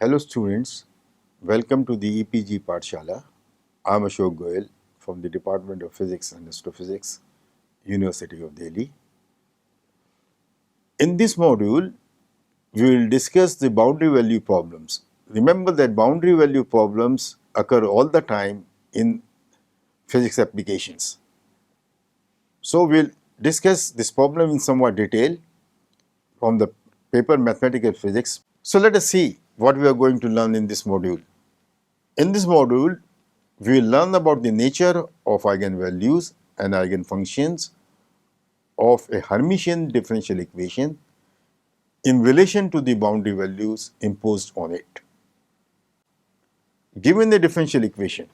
Hello students, welcome to the EPG Pathshala. I am Ashok Goyal from the Department of Physics and Astrophysics, University of Delhi. In this module, we will discuss the boundary value problems. Remember that boundary value problems occur all the time in physics applications. So, we will discuss this problem in somewhat detail from the paper Mathematical Physics. So, let us see what we are going to learn in this module. In this module, we will learn about the nature of eigenvalues and eigenfunctions of a Hermitian differential equation in relation to the boundary values imposed on it. Given the differential equation,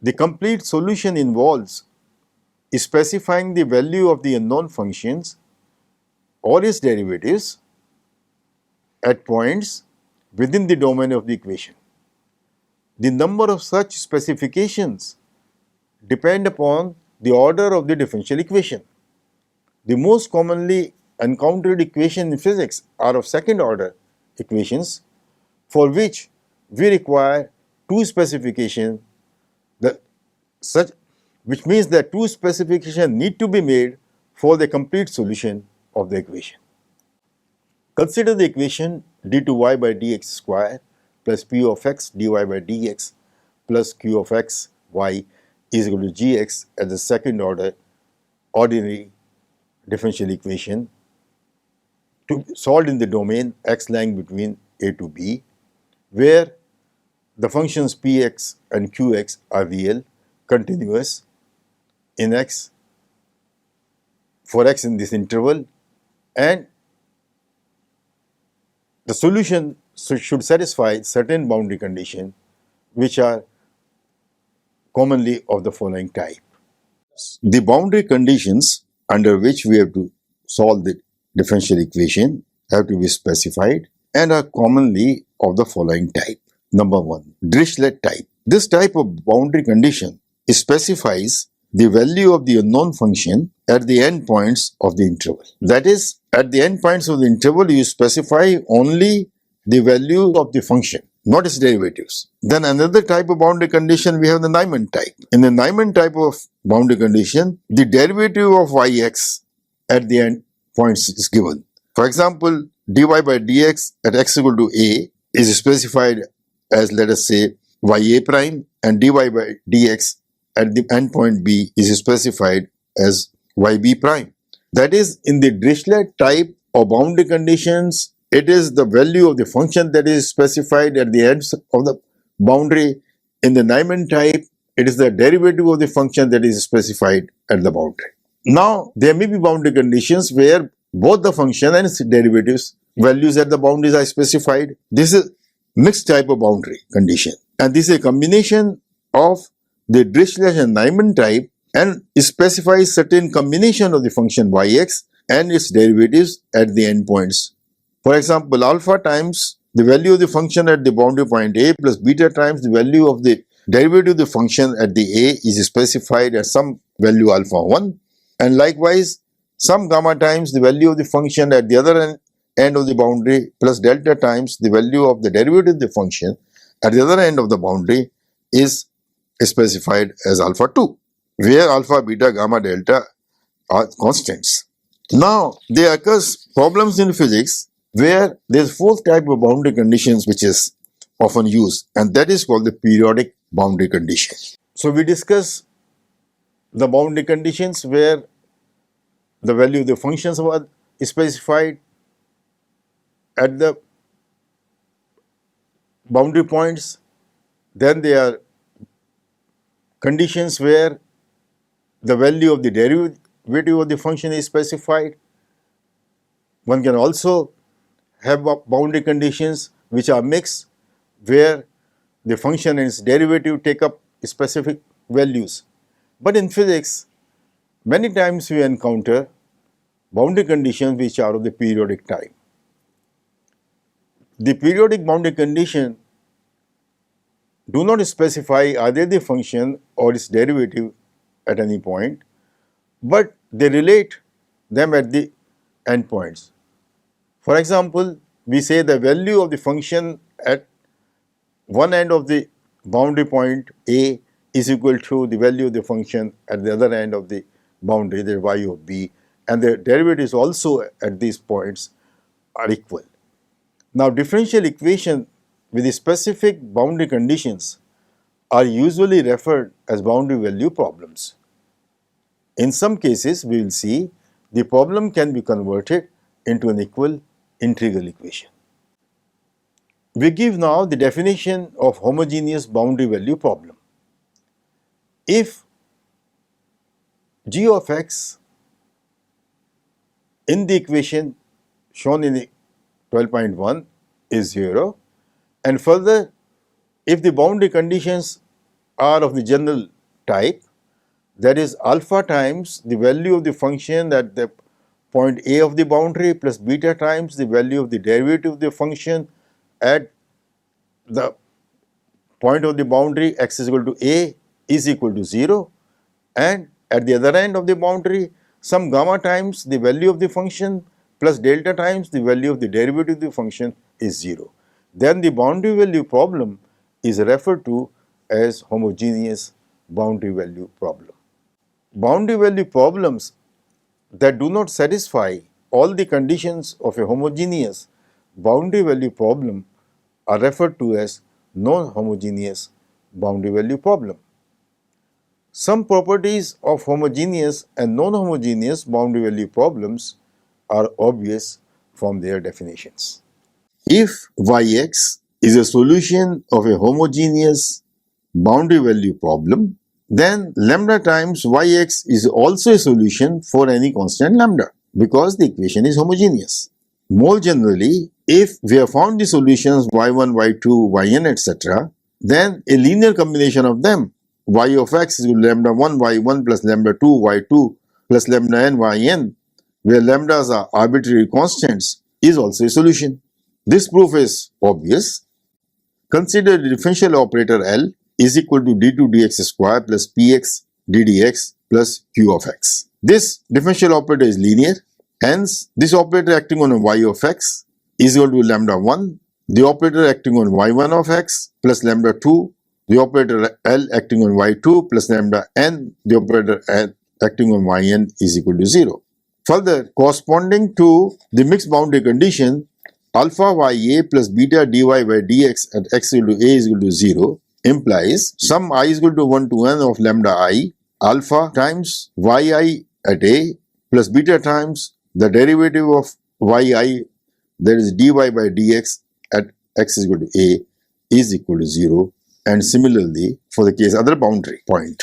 the complete solution involves specifying the value of the unknown functions or its derivatives at points within the domain of the equation. The number of such specifications depend upon the order of the differential equation. The most commonly encountered equations in physics are of second order equations for which we require two specifications, which means that two specifications need to be made for the complete solution of the equation. Consider the equation d2y by dx square plus p of x dy by dx plus q of x y is equal to gx as the second order ordinary differential equation to solved in the domain x lying between a to b, where the functions px and qx are real, continuous in x, for x in this interval, and the solution should satisfy certain boundary conditions which are commonly of the following type. The boundary conditions under which we have to solve the differential equation have to be specified and are commonly of the following type. Number 1, Dirichlet type. This type of boundary condition specifies the value of the unknown function at the endpoints of the interval. That is, at the endpoints of the interval, you specify only the value of the function, not its derivatives. Then another type of boundary condition, we have the Nyman type. In the Nyman type of boundary condition, the derivative of yx at the end points is given. For example, dy by dx at x equal to a is specified as, let us say, ya prime, and dy by dx at the endpoint b is specified as yb prime. That is, in the Dirichlet type of boundary conditions, it is the value of the function that is specified at the ends of the boundary. In the Nyman type, it is the derivative of the function that is specified at the boundary. Now, there may be boundary conditions where both the function and its derivatives values at the boundaries are specified. This is mixed type of boundary condition, and this is a combination of the Dirichlet and Nyman type and specifies certain combination of the function yx and its derivatives at the endpoints. For example, alpha times the value of the function at the boundary point a plus beta times the value of the derivative of the function at the a is specified at some value alpha 1, and likewise some gamma times the value of the function at the other end of the boundary plus delta times the value of the derivative of the function at the other end of the boundary is specified as alpha 2, where alpha, beta, gamma, delta are constants. Now, there occurs problems in physics where there is fourth type of boundary conditions which is often used, and that is called the periodic boundary condition. So, we discuss the boundary conditions where the value of the functions were specified at the boundary points. Then there are conditions where the value of the derivative of the function is specified. One can also have boundary conditions which are mixed, where the function and its derivative take up specific values. But in physics, many times we encounter boundary conditions which are of the periodic type. The periodic boundary condition do not specify either the function or its derivative at any point, but they relate them at the endpoints. For example, we say the value of the function at one end of the boundary point A is equal to the value of the function at the other end of the boundary, the y of b, and the derivatives also at these points are equal. Now, differential equation with the specific boundary conditions are usually referred as boundary value problems. In some cases, we will see the problem can be converted into an equal integral equation. We give now the definition of homogeneous boundary value problem. If g of x in the equation shown in the 12.1 is 0, and further if the boundary conditions are of the general type, that is alpha times the value of the function at the point A of the boundary plus beta times the value of the derivative of the function at the point of the boundary x is equal to A is equal to 0, and at the other end of the boundary some gamma times the value of the function plus delta times the value of the derivative of the function is 0. Then the boundary value problem is referred to as homogeneous boundary value problem. Boundary value problems that do not satisfy all the conditions of a homogeneous boundary value problem are referred to as non-homogeneous boundary value problem. Some properties of homogeneous and non-homogeneous boundary value problems are obvious from their definitions. If Yx is a solution of a homogeneous boundary value problem, then lambda times Yx is also a solution for any constant lambda because the equation is homogeneous. More generally, if we have found the solutions y1, y2, yn, etc., then a linear combination of them, y of x is equal to lambda 1 y1 plus lambda 2 y2 plus lambda n yn, where lambdas are arbitrary constants, is also a solution. This proof is obvious. Consider the differential operator L is equal to d2 dx square plus px ddx plus q of x. This differential operator is linear. Hence, this operator acting on y of x is equal to lambda 1, the operator acting on y1 of x plus lambda 2, the operator L acting on y2 plus lambda n, the operator L acting on yn is equal to 0. Further, corresponding to the mixed boundary condition, alpha ya plus beta dy by dx at x equal to a is equal to 0 implies sum I is equal to 1 to n of lambda I, alpha times yi at a plus beta times the derivative of yi, that is dy by dx at x is equal to a, is equal to 0, and similarly for the case other boundary point.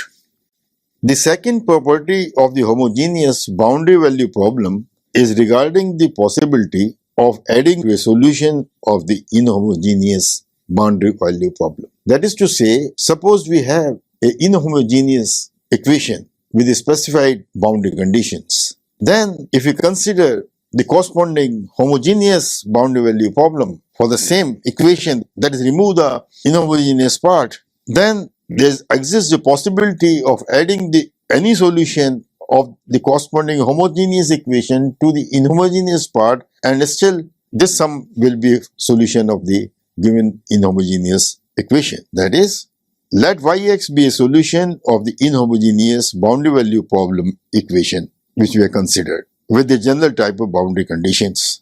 The second property of the homogeneous boundary value problem is regarding the possibility of adding to a solution of the inhomogeneous boundary value problem. That is to say, suppose we have an inhomogeneous equation with the specified boundary conditions. Then, if we consider the corresponding homogeneous boundary value problem for the same equation, that is, remove the inhomogeneous part, then there exists the possibility of adding any solution of the corresponding homogeneous equation to the inhomogeneous part, and still this sum will be a solution of the given inhomogeneous equation. That is, let Yx be a solution of the inhomogeneous boundary value problem equation which we have considered with the general type of boundary conditions.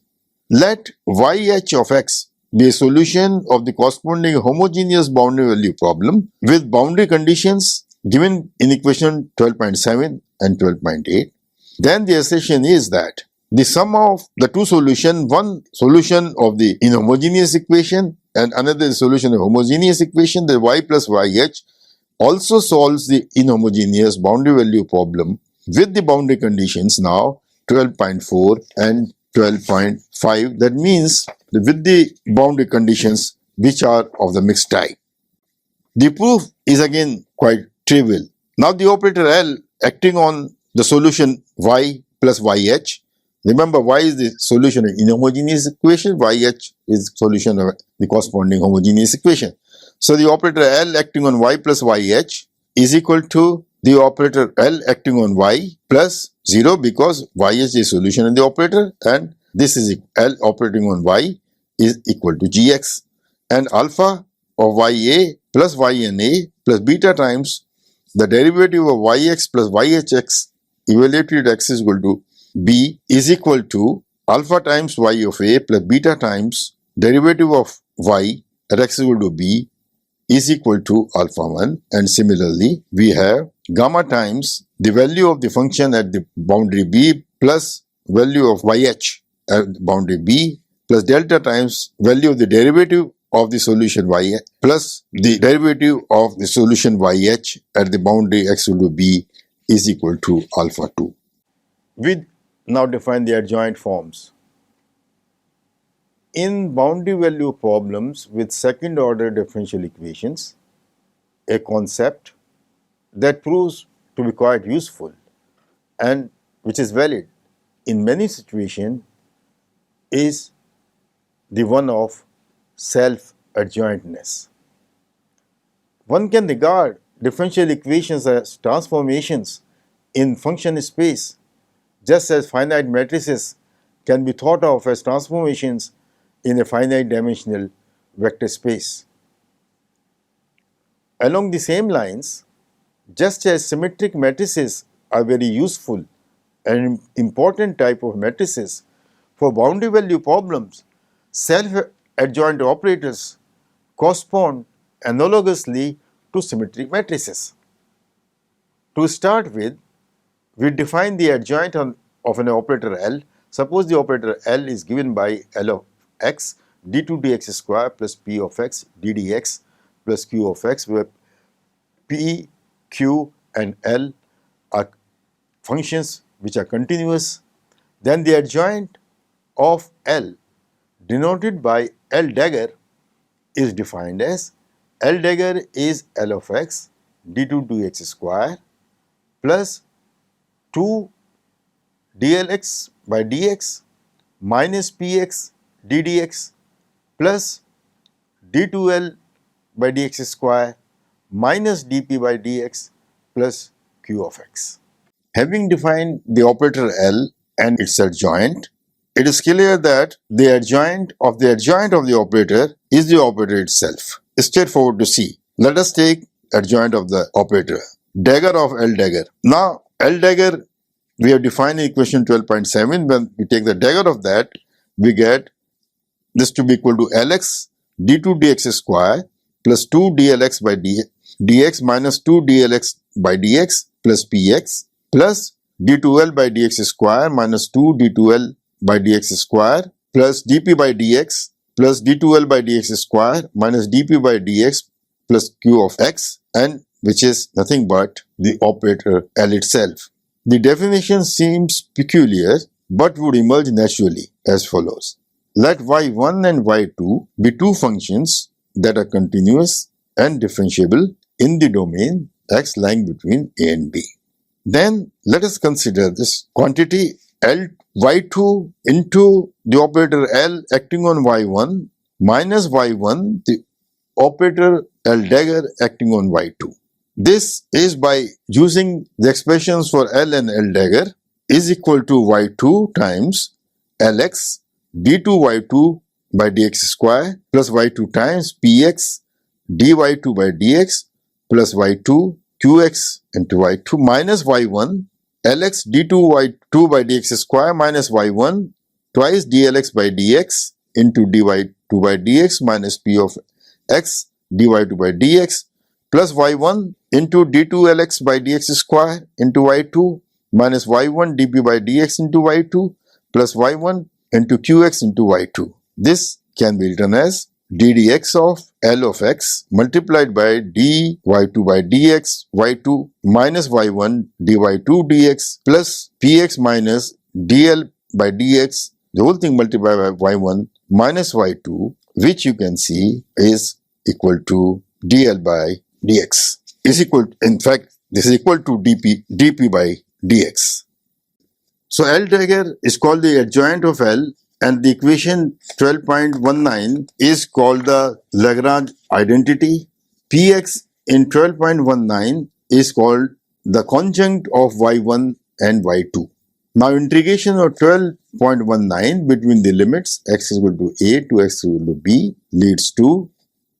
Let Yh of x be a solution of the corresponding homogeneous boundary value problem with boundary conditions given in equation 12.7 and 12.8. Then the assertion is that the sum of the two solutions, one solution of the inhomogeneous equation and another solution of homogeneous equation, the y plus yh, also solves the inhomogeneous boundary value problem with the boundary conditions now 12.4 and 12.5. That means with the boundary conditions which are of the mixed type. The proof is again quite trivial. Now the operator L acting on the solution y plus yh. Remember, y is the solution of inhomogeneous equation, yh is solution of the corresponding homogeneous equation. So the operator L acting on y plus yh is equal to the operator L acting on y plus 0 because yh is solution of the operator and this is L operating on y is equal to gx, and alpha of ya plus yna plus beta times the derivative of yx plus yhx evaluated at x is equal to b is equal to alpha times y of a plus beta times derivative of y at x is equal to b is equal to alpha 1, and similarly we have gamma times the value of the function at the boundary b plus value of yh at boundary b plus delta times value of the derivative of the solution y plus the derivative of the solution yh at the boundary x equal to b is equal to alpha 2. We now define the adjoint forms. In boundary value problems with second order differential equations, a concept that proves to be quite useful and which is valid in many situations is the one of self-adjointness. One can regard differential equations as transformations in function space, just as finite matrices can be thought of as transformations in a finite dimensional vector space. Along the same lines, just as symmetric matrices are very useful and important type of matrices for boundary value problems, self-adjoint operators correspond analogously to symmetric matrices. To start with, we define the adjoint of an operator L. Suppose the operator L is given by L of x d2 dx square plus p of x ddx plus q of x, where p, q and L are functions which are continuous. Then the adjoint of L denoted by L dagger is defined as L dagger is L of x d2 dx square plus 2 dlx by dx minus px ddx plus d2l by dx square minus dp by dx plus q of x. Having defined the operator L and its adjoint, it is clear that the adjoint of the operator is the operator itself. Straightforward to see. Let us take adjoint of the operator, dagger of L dagger. Now, L dagger, we have defined in equation 12.7. When we take the dagger of that, we get this to be equal to Lx d2 dx square plus 2 dlx by dx minus 2 dlx by dx plus px plus d2l by dx square minus 2 d2l by dx square plus dp by dx plus d2l by dx square minus dp by dx plus q of x, and which is nothing but the operator L itself. The definition seems peculiar but would emerge naturally as follows. Let y1 and y2 be two functions that are continuous and differentiable in the domain x lying between a and b. Then let us consider this quantity L y2 into the operator L acting on y1 minus y1, the operator L dagger acting on y2. This is by using the expressions for L and L dagger is equal to y2 times Lx d2y2 by dx square plus y2 times px dy2 by dx plus y2 qx into y2 minus y1 Lx d2y2 by dx square minus y1 twice dlx by dx into dy2 by dx minus p of x dy2 by dx plus y1 into d2lx by dx square into y2 minus y1 dp by dx into y2 plus y1 into qx into y2. This can be written as ddx of L of x multiplied by dy2 by dx y2 minus y1 dy2 dx plus px minus dl by dx, the whole thing multiplied by y1 minus y2, which you can see is equal to dl by dx. Is equal, in fact, this is equal to dp by dx. So L dagger is called the adjoint of L, and the equation 12.19 is called the Lagrange identity. Px in 12.19 is called the conjunct of y1 and y2. Now integration of 0.19 between the limits x is equal to a to x is equal to b leads to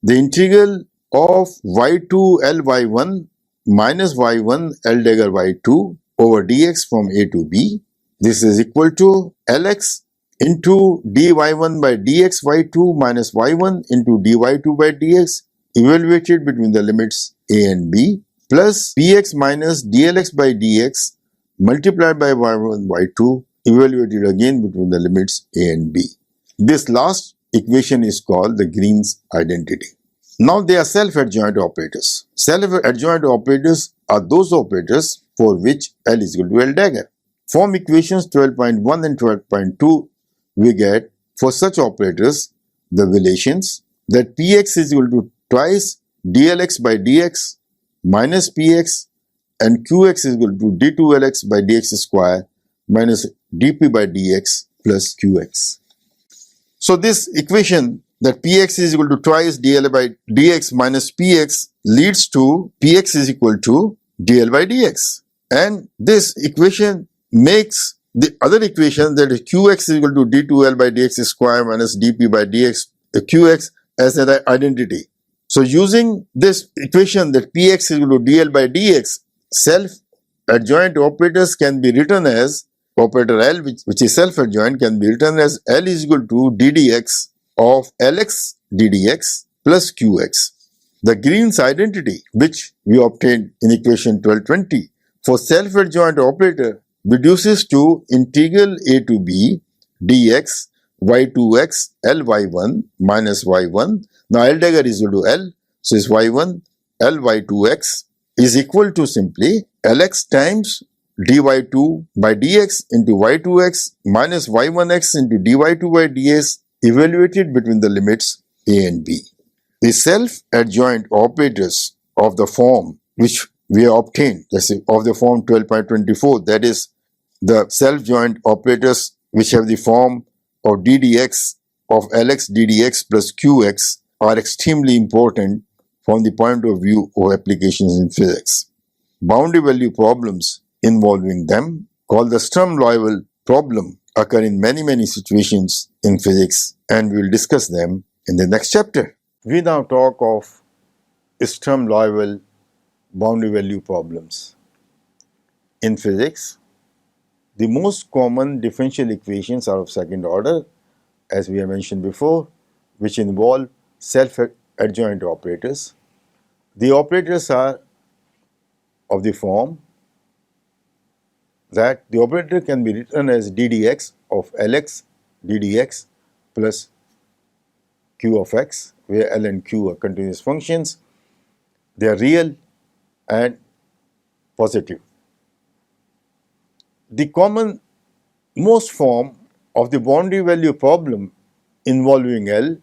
the integral of y2 ly1 minus y1 L dagger y2 over dx from a to b. This is equal to lx into dy1 by dx y2 minus y1 into dy2 by dx evaluated between the limits a and b plus px minus dlx by dx multiplied by y1 y2 evaluated again between the limits a and b. This last equation is called the Green's identity. Now they are self-adjoint operators. Self-adjoint operators are those operators for which L is equal to L dagger. From equations 12.1 and 12.2, we get for such operators the relations that Px is equal to twice dlx by dx minus Px and Qx is equal to d2Lx by dx square minus dp by dx plus Qx. So this equation that Px is equal to twice dl by dx minus Px leads to Px is equal to dl by dx. And this equation makes the other equation that is Qx is equal to d2L by dx square minus dp by dx Qx as an identity. So using this equation that Px is equal to dl by dx, self-adjoint operators can be written as operator L, which is self-adjoint, can be written as L is equal to ddx of Lx ddx plus Qx. The Green's identity, which we obtained in equation 1220, for self-adjoint operator reduces to integral a to b dx y2x ly1 minus y1. Now L dagger is equal to L, so it's y1 ly2x is equal to simply Lx times dy2 by dx into y2x minus y1x into dy2 by dx evaluated between the limits a and b. The self-adjoint operators of the form which we have obtained, of the form 12.24, that is the self-adjoint operators which have the form of ddx of Lx ddx plus Qx, are extremely important from the point of view of applications in physics. Boundary value problems involving them, called the Sturm-Liouville problem, occur in many situations in physics, and we will discuss them in the next chapter. We now talk of Sturm-Liouville boundary value problems. In physics, the most common differential equations are of second order, as we have mentioned before, which involve self-adjoint operators. The operators are of the form that the operator can be written as ddx of Lx ddx plus Q of x, where L and Q are continuous functions. They are real and positive. The common most form of the boundary value problem involving L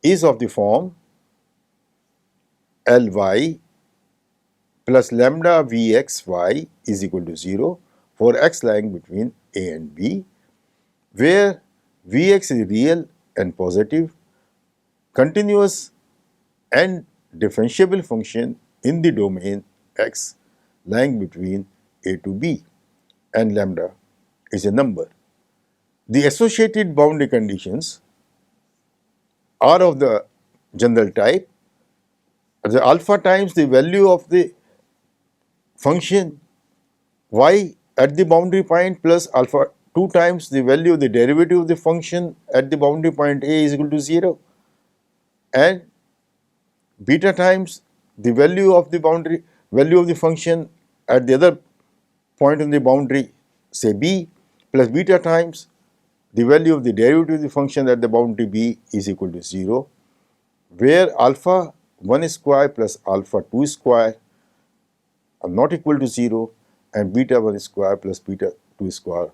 is of the form Ly plus lambda Vxy is equal to 0 for x lying between a and b, where Vx is real and positive, continuous and differentiable function in the domain x lying between a to b, and lambda is a number. The associated boundary conditions are of the general type. The alpha times the value of the function y at the boundary point plus alpha 2 times the value of the derivative of the function at the boundary point a is equal to 0, and beta times the value of the function at the other point on the boundary, say b, plus beta times the value of the derivative of the function at the boundary b is equal to 0, where alpha 1 square plus alpha 2 square are not equal to 0, and beta 1 square plus beta 2 square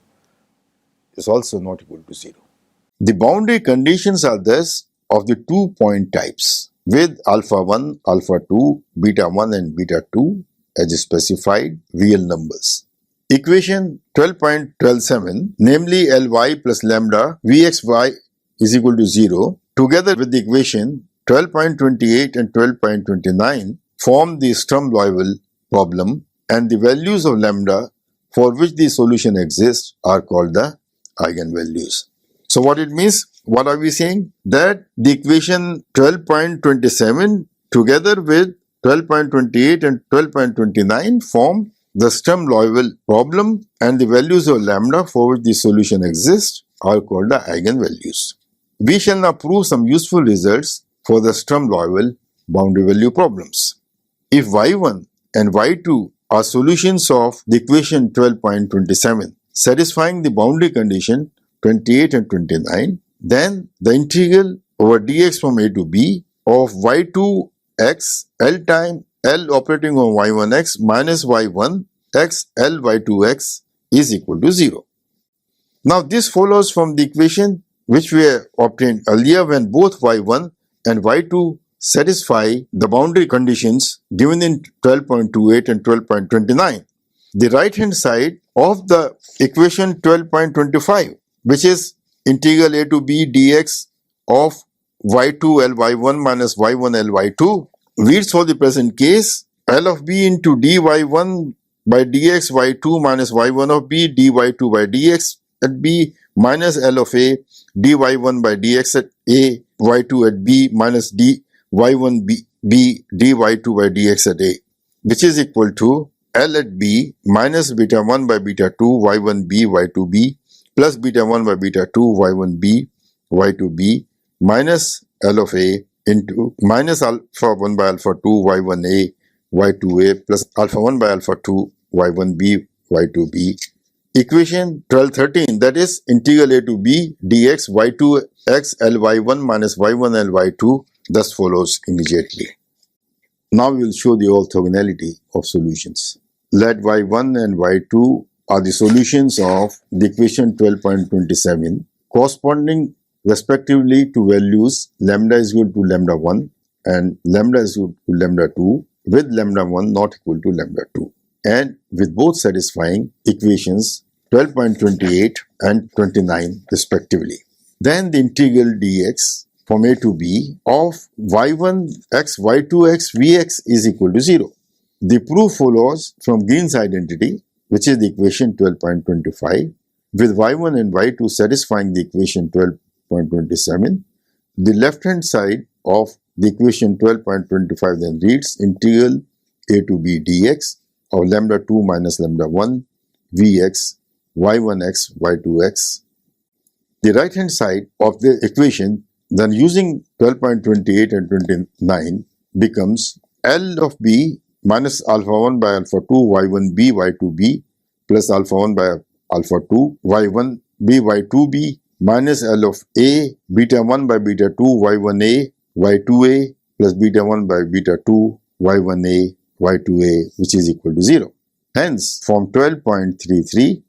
is also not equal to 0. The boundary conditions are thus of the 2 point types, with alpha 1, alpha 2, beta 1 and beta 2 as specified real numbers. Equation 12.127, namely Ly plus lambda Vxy is equal to 0, together with the equation 12.28 and 12.29 form the Sturm-Liouville problem, and the values of lambda for which the solution exists are called the eigenvalues. So what it means? What are we saying? That the equation 12.27 together with 12.28 and 12.29 form the Sturm-Liouville problem, and the values of lambda for which the solution exists are called the eigenvalues. We shall now prove some useful results for the Sturm-Liouville boundary value problems. If y1 and y2 are solutions of the equation 12.27 satisfying the boundary condition 28 and 29, then the integral over dx from a to b of y2x L time L operating on y1x minus y1 x L y2x is equal to 0. Now this follows from the equation which we obtained earlier when both y1 and y2 satisfy the boundary conditions given in 12.28 and 12.29. The right hand side of the equation 12.25, which is integral a to b dx of y2 L y1 minus y1 L y2, reads for the present case L of b into dy1 by dx y2 minus y1 of b dy2 by dx at b minus L of a dy1 by dx at a y2 at b minus dy1 b dy2 by dx at a, which is equal to L at b minus beta 1 by beta 2 y1 b y2 b plus beta 1 by beta 2 y1 b y2 b minus L of a into minus alpha 1 by alpha 2 y1 a y2 a plus alpha 1 by alpha 2 y1 b y2 b. Equation 1213, that is integral a to b dx y2 x L y1 minus y1 L y2, thus follows immediately. Now we will show the orthogonality of solutions. Let y1 and y2 are the solutions of the equation 12.27 corresponding respectively to values lambda is equal to lambda 1 and lambda is equal to lambda 2 with lambda 1 not equal to lambda 2, and with both satisfying equations 12.28 and 29 respectively. Then the integral dx from a to b of y1x y2x vx is equal to 0. The proof follows from Green's identity, which is the equation 12.25, with y1 and y2 satisfying the equation 12.27. The left hand side of the equation 12.25 then reads integral a to b dx of lambda 2 minus lambda 1 vx y1x y2x. The right hand side of the equation then using 12.28 and 29 becomes L of b minus alpha 1 by alpha 2 y1 b y2 b plus alpha 1 by alpha 2 y1 b y2 b minus L of a beta 1 by beta 2 y1 a y2 a plus beta 1 by beta 2 y1 a y2 a, which is equal to 0. Hence, from 12.33,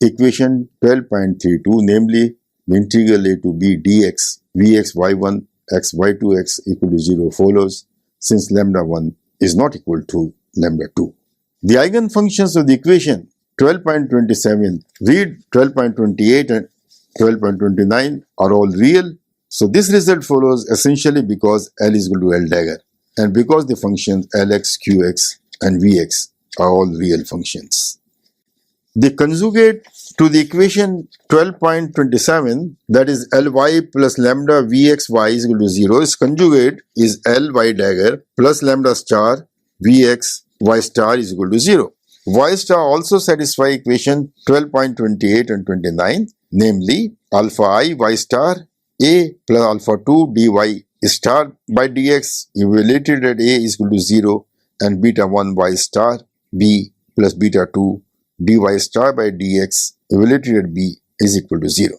equation 12.32, namely the integral a to b dx vx y1 x y2 x equal to 0 follows, since lambda 1 is not equal to lambda 2. The eigenfunctions of the equation 12.27, read 12.28 and 12.29 are all real. So this result follows essentially because L is equal to L dagger and because the functions Lx, Qx and Vx are all real functions. The conjugate to the equation 12.27, that is Ly plus lambda Vxy is equal to 0, its conjugate is Ly dagger plus lambda star Vxy star is equal to 0. Y star also satisfy equation 12.28 and 29, namely alpha I y star a plus alpha 2 dy star by dx evaluated at a is equal to 0 and beta 1 y star b plus beta 2 dy star by dx evaluated at b is equal to 0.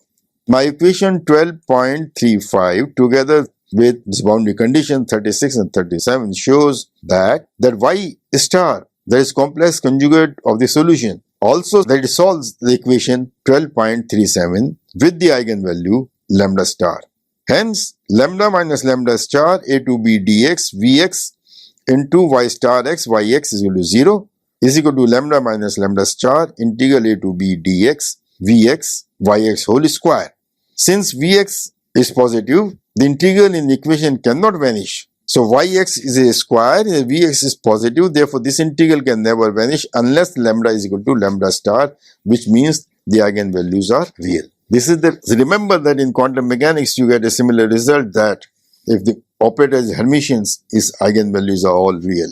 My equation 12.35 together with this boundary condition 36 and 37 shows that y star, that is complex conjugate of the solution, also that it solves the equation 12.37 with the eigenvalue lambda star. Hence, lambda minus lambda star a to b dx vx into y star x yx is equal to 0 is equal to lambda minus lambda star integral a to b dx vx yx whole square. Since vx is positive, the integral in the equation cannot vanish. So yx is a square, vx is positive, therefore this integral can never vanish unless lambda is equal to lambda star, which means the eigenvalues are real. This is the, remember that in quantum mechanics you get a similar result, that if the operator is Hermitians, its eigenvalues are all real.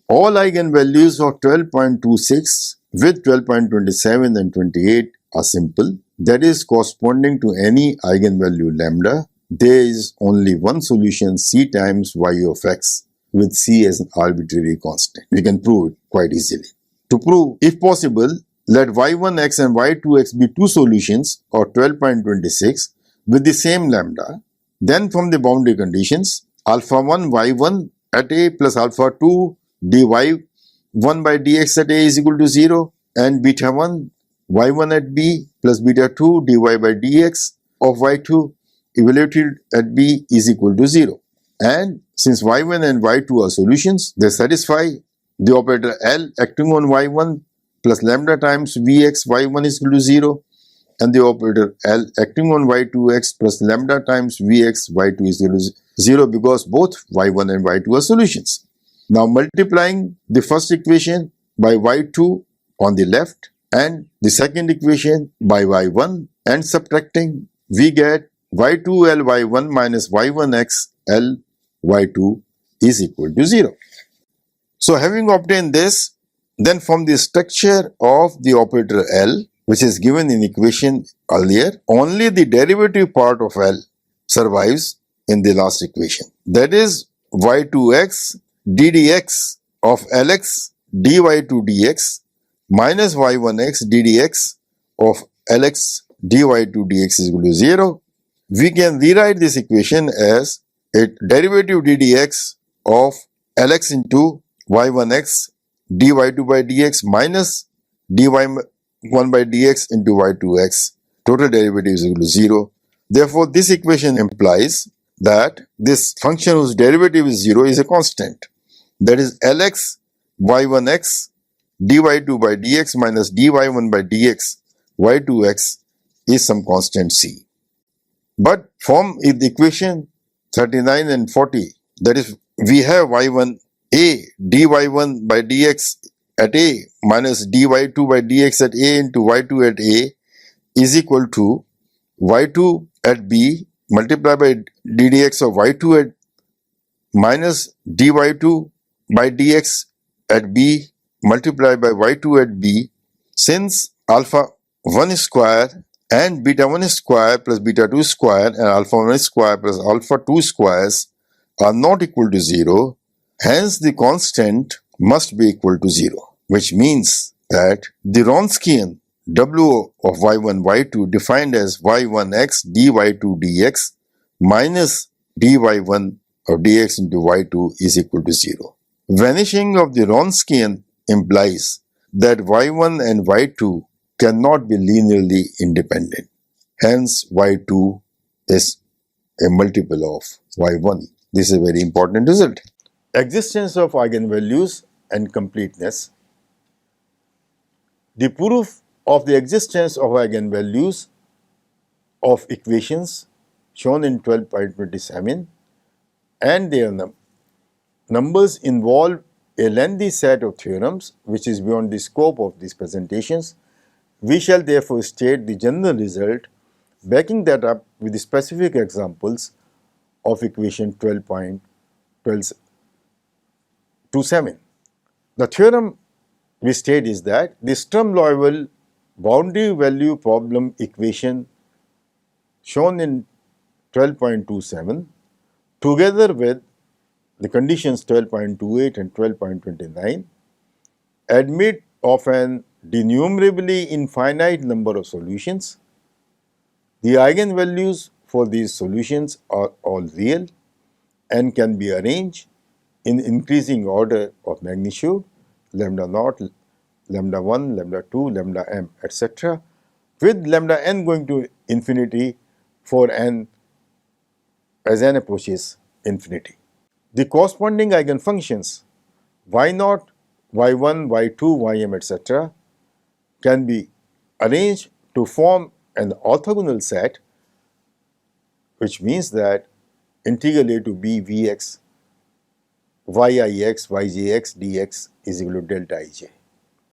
All eigenvalues of 12.26 with 12.27 and 28 are simple. That is, corresponding to any eigenvalue lambda, there is only one solution, c times y of x, with c as an arbitrary constant. We can prove it quite easily. To prove, if possible, let y1x and y2x be two solutions of 12.26 with the same lambda. Then from the boundary conditions, alpha 1 y1 at a plus alpha 2 dy 1 by dx at a is equal to 0, and beta 1 y1 at b plus beta 2 dy by dx of y2 evaluated at b is equal to 0. And since y1 and y2 are solutions, they satisfy the operator L acting on y1 plus lambda times vx y1 is equal to 0, and the operator L acting on y2x plus lambda times vx y2 is equal to 0, because both y1 and y2 are solutions. Now multiplying the first equation by y2 on the left and the second equation by y1 and subtracting, we get y2 ly1 minus y1x l y2 is equal to 0. So having obtained this, then from the structure of the operator L, which is given in equation earlier, only the derivative part of L survives in the last equation. That is y2x ddx of Lx dy2 dx minus y1x ddx of Lx dy2 dx is equal to 0. We can rewrite this equation as a derivative ddx of Lx into y1x dy2 by dx minus dy1 by dx into y2x. Total derivative is equal to 0. Therefore, this equation implies that this function whose derivative is 0 is a constant. That is, Lx y1x dy2 by dx minus dy1 by dx y2x is some constant c. But from the equation 39 and 40, that is, we have y1 a dy1 by dx at a minus dy2 by dx at a into y2 at a is equal to y2 at b multiplied by ddx of y2 at minus dy2 by dx at b multiplied by y2 at b. Since alpha 1 square and beta 1 square plus beta 2 square and alpha 1 square plus alpha 2 squares are not equal to 0, hence the constant must be equal to 0, which means that the Wronskian W of y1 y2 defined as y1x dy2 dx minus dy1 of dx into y2 is equal to 0. Vanishing of the Wronskian implies that y1 and y2 cannot be linearly independent. Hence, y2 is a multiple of y1. This is a very important result. Existence of eigenvalues and completeness. The proof of the existence of eigenvalues of equations shown in 12.27 and their numbers involve a lengthy set of theorems which is beyond the scope of these presentations. We shall therefore state the general result, backing that up with the specific examples of equation 12.27. The theorem we state is that the Sturm-Liouville boundary value problem equation shown in 12.27 together with the conditions 12.28 and 12.29 admit of an denumerably infinite number of solutions. The eigenvalues for these solutions are all real and can be arranged in increasing order of magnitude, lambda naught, lambda 1, lambda 2, lambda m, etc., with lambda n going to infinity for n as n approaches infinity. The corresponding eigenfunctions y0, y1, y2, ym, etc., can be arranged to form an orthogonal set, which means that integral a to b vx yix yjx dx is equal to delta ij.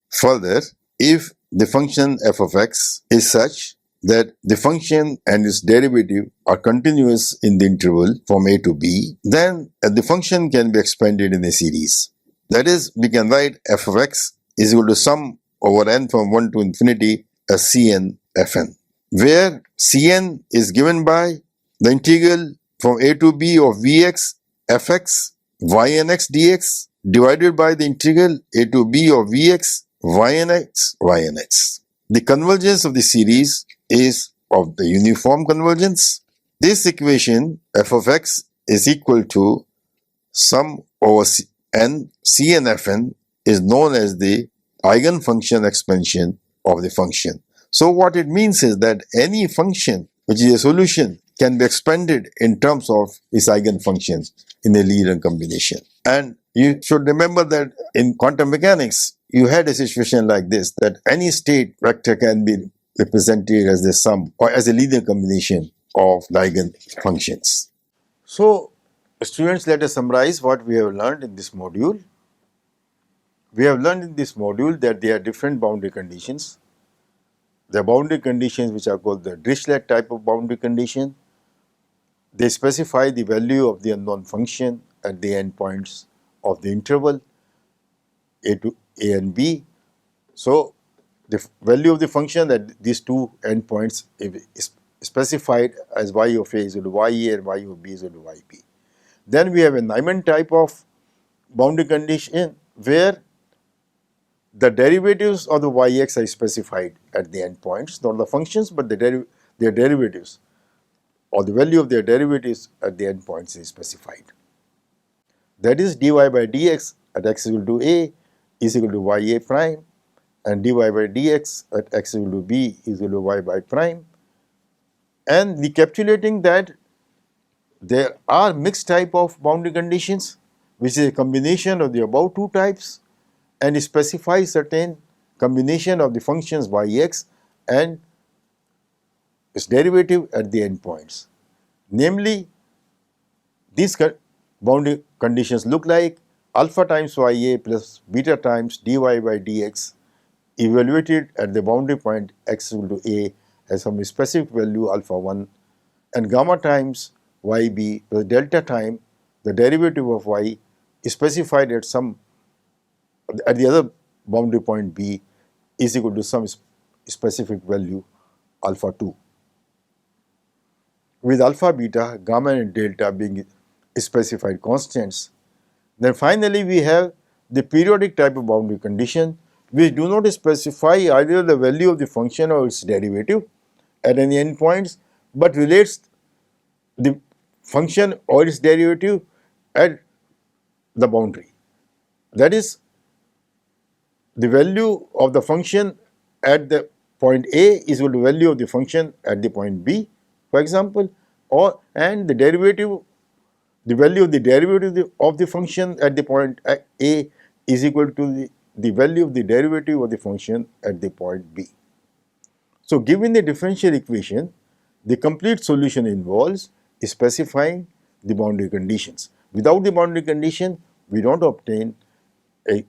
Further, if the function f of x is such that the function and its derivative are continuous in the interval from a to b, then the function can be expanded in a series. That is, we can write f of x is equal to sum over n from 1 to infinity as Cn Fn, where Cn is given by the integral from a to b of Vx Fx ynx dx divided by the integral a to b of Vx ynx. The convergence of the series is of the uniform convergence. This equation f of x is equal to sum over n Cn Fn is known as the eigenfunction expansion of the function. So what it means is that any function which is a solution can be expanded in terms of its eigenfunctions in a linear combination. And you should remember that in quantum mechanics, you had a situation like this, that any state vector can be represented as the sum or as a linear combination of the eigenfunctions. So, students, let us summarize what we have learned in this module. We have learned in this module that there are different boundary conditions. There are boundary conditions which are called the Dirichlet type of boundary condition. They specify the value of the unknown function at the endpoints of the interval a to a and b. So, the value of the function at these two endpoints is specified as y of a is equal to ya and y of b is equal to yb. Then we have a Neumann type of boundary condition where the derivatives of the yx are specified at the endpoints, not the functions, but their derivatives or the value of their derivatives at the endpoints is specified. That is, dy by dx at x is equal to a is equal to ya prime, and dy by dx at x is equal to b is equal to y by prime. And recapitulating that, there are mixed type of boundary conditions, which is a combination of the above two types, and specifies certain combination of the functions yx and its derivative at the endpoints. Namely, these boundary conditions look like alpha times ya plus beta times dy by dx evaluated at the boundary point x is equal to a has some specific value alpha 1, and gamma times yb plus delta time the derivative of y is specified at the other boundary point b is equal to some specific value alpha 2, with alpha, beta, gamma and delta being specified constants. Then finally we have the periodic type of boundary condition which do not specify either the value of the function or its derivative at any endpoints, but relates the function or its derivative at the boundary. That is, the value of the function at the point A is equal to value of the function at the point B, for example, and the derivative, the value of the derivative of the function at the point A is equal to the value of the derivative of the function at the point B. So, given the differential equation, the complete solution involves specifying the boundary conditions. Without the boundary condition, we don't obtain a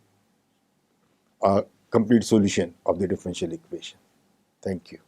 complete solution of the differential equation. Thank you.